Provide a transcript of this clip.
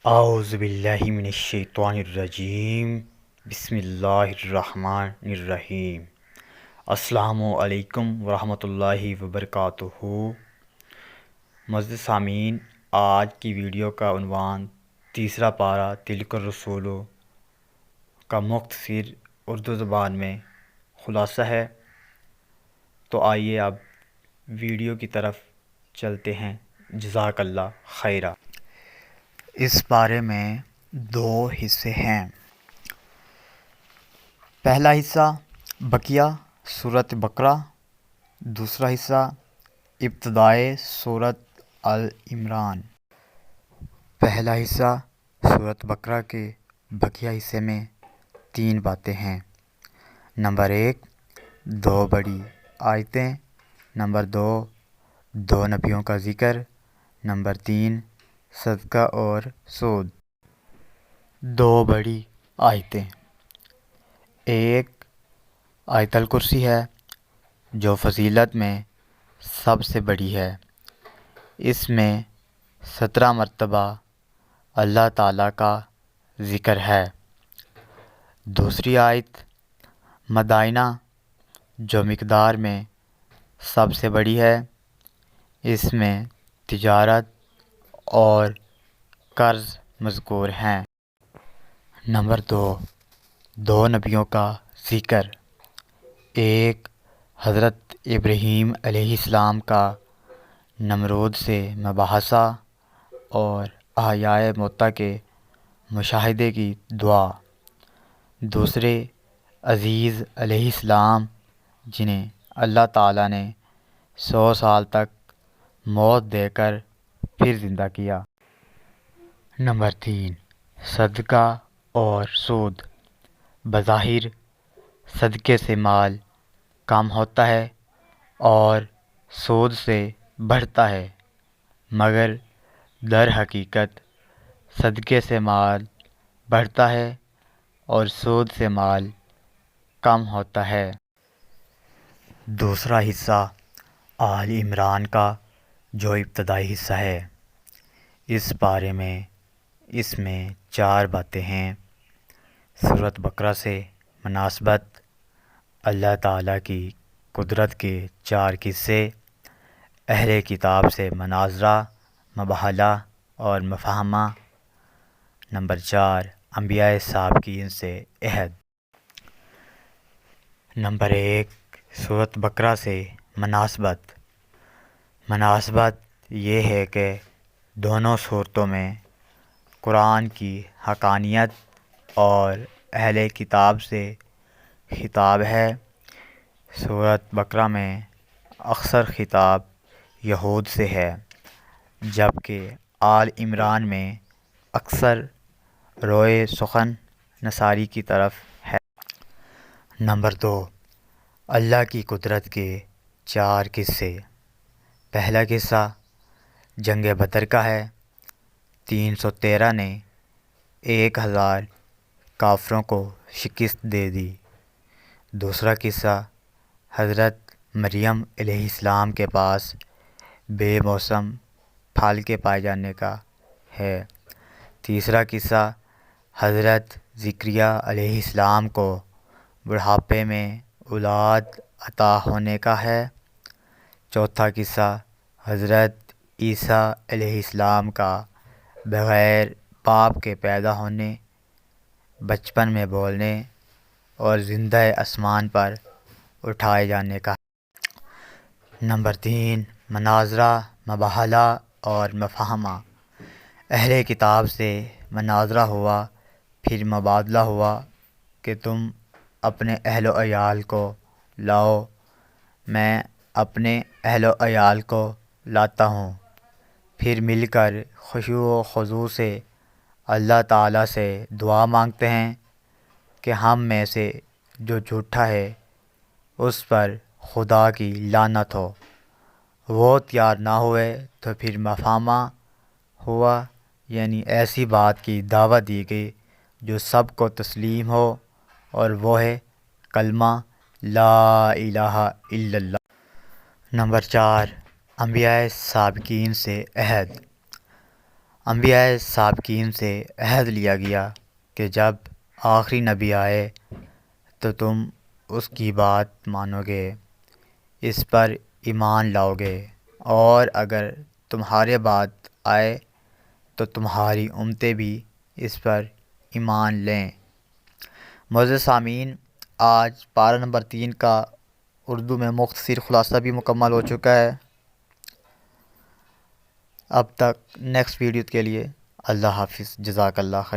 اعوذ باللہ من الشیطان الرجیم، بسم اللہ الرحمن الرحیم۔ السلام علیکم ورحمۃ اللہ وبرکاتہ۔ معزز سامعین، آج کی ویڈیو کا عنوان تیسرا پارہ تلک الرسول کا مختصر اردو زبان میں خلاصہ ہے۔ تو آئیے اب ویڈیو کی طرف چلتے ہیں۔ جزاک اللہ خیرہ۔ اس بارے میں دو حصے ہیں۔ پہلا حصہ بقیہ سورۃ بقرہ، دوسرا حصہ ابتدائے سورۃ آل عمران۔ پہلا حصہ سورۃ بقرہ کے بقیہ حصے میں 3 باتیں ہیں۔ نمبر 1، 2 بڑی آیتیں۔ نمبر 2، 2 نبیوں کا ذکر۔ نمبر 3، صدقہ اور سود۔ 2 بڑی آیتیں۔ ایک آیت الکرسی ہے جو فضیلت میں سب سے بڑی ہے۔ اس میں 17 مرتبہ اللہ تعالیٰ کا ذکر ہے۔ دوسری آیت مدائنہ جو مقدار میں سب سے بڑی ہے۔ اس میں تجارت اور قرض مذکور ہیں۔ نمبر 2، 2 نبیوں کا ذکر۔ ایک حضرت ابراہیم علیہ السلام کا نمرود سے مباحثہ اور احیاء موتیٰ کے مشاہدے کی دعا۔ دوسرے عزیز علیہ السلام جنہیں اللہ تعالیٰ نے 100 سال تک موت دے کر پھر زندہ کیا۔ نمبر 3، صدقہ اور سود۔ بظاہر صدقے سے مال کم ہوتا ہے اور سود سے بڑھتا ہے، مگر در حقیقت صدقے سے مال بڑھتا ہے اور سود سے مال کم ہوتا ہے۔ دوسرا حصہ آل عمران کا جو ابتدائی حصہ ہے، اس بارے میں اس میں 4 باتیں ہیں۔ سورۃ بقرہ سے مناسبت، اللہ تعالیٰ کی قدرت کے 4 قصے، اہل کتاب سے مناظرہ، مباہلہ اور مفاہمہ۔ نمبر 4، انبیاء سابقین سے عہد۔ نمبر 1، سورۃ بقرہ سے مناسبت۔ مناسبت یہ ہے کہ دونوں صورتوں میں قرآن کی حقانیت اور اہل کتاب سے خطاب ہے۔ سورۃ بقرہ میں اکثر خطاب یہود سے ہے، جبکہ آل عمران میں اکثر روئے سخن نصاری کی طرف ہے۔ نمبر 2، اللہ کی قدرت کے 4 قصے۔ پہلا قصہ جنگ بدر کا ہے۔ 313 نے 1000 کافروں کو شکست دے دی۔ دوسرا قصہ حضرت مریم علیہ السلام کے پاس بے موسم پھل کے پائے جانے کا ہے۔ تیسرا قصہ حضرت زکریا علیہ السلام کو بڑھاپے میں اولاد عطا ہونے کا ہے۔ چوتھا قصہ حضرت عیسیٰ علیہ السلام کا بغیر باپ کے پیدا ہونے، بچپن میں بولنے اور زندہ آسمان پر اٹھائے جانے کا ہے۔ نمبر 3، مناظرہ، مباہلہ اور مفاہمہ۔ اہل کتاب سے مناظرہ ہوا، پھر مبادلہ ہوا کہ تم اپنے اہل و عیال کو لاؤ، میں اپنے اہل و عیال کو لاتا ہوں، پھر مل کر خشوع و خضوع سے اللہ تعالیٰ سے دعا مانگتے ہیں کہ ہم میں سے جو جھوٹا ہے اس پر خدا کی لعنت ہو۔ وہ تیار نہ ہوئے تو پھر مفاہمہ ہوا، یعنی ایسی بات کی دعوت دی گئی جو سب کو تسلیم ہو، اور وہ ہے کلمہ لا الہ الا اللہ۔ نمبر 4، انبیاء سابقین سے عہد۔ انبیاء سابقین سے عہد لیا گیا کہ جب آخری نبی آئے تو تم اس کی بات مانو گے، اس پر ایمان لاؤ گے، اور اگر تمہارے بعد آئے تو تمہاری امتیں بھی اس پر ایمان لیں۔ معزز سامعین، آج پارہ نمبر 3 کا اردو میں مختصر خلاصہ بھی مکمل ہو چکا ہے۔ اب تک نیکسٹ ویڈیو کے لیے اللہ حافظ، جزاک اللہ خیر۔